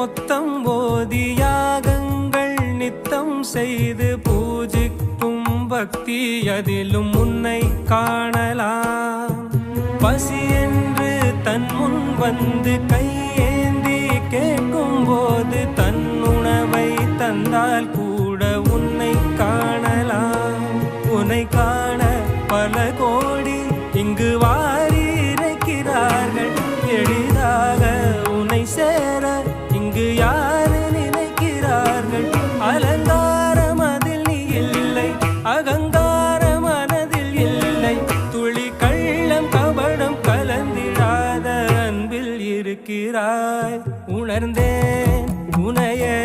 மொத்தம் ஓதி யாகங்கள் நித்தம் செய்து பூஜிக்கும் பக்தி அதிலும் உன்னை காணலாம். பசி என்று தன் முன் வந்து கையேந்தி கேட்கும் போது தன் உணவை தந்தால் கூட உன்னை காணலாம். உன்னை காண பல கோடி இங்கு வாரி இறைக்கிறார்கள். எளிதாக உன்னை சேர இங்கு யாரு நினைக்கிறார்கள். அலங்காரம் அதில் நீ இல்லை, அகங்கார மனதில் இல்லை. துளி கள்ளம் கபடம் கலந்திடாத அன்பில் இருக்கிறாய். உணர்ந்தேன் உனையே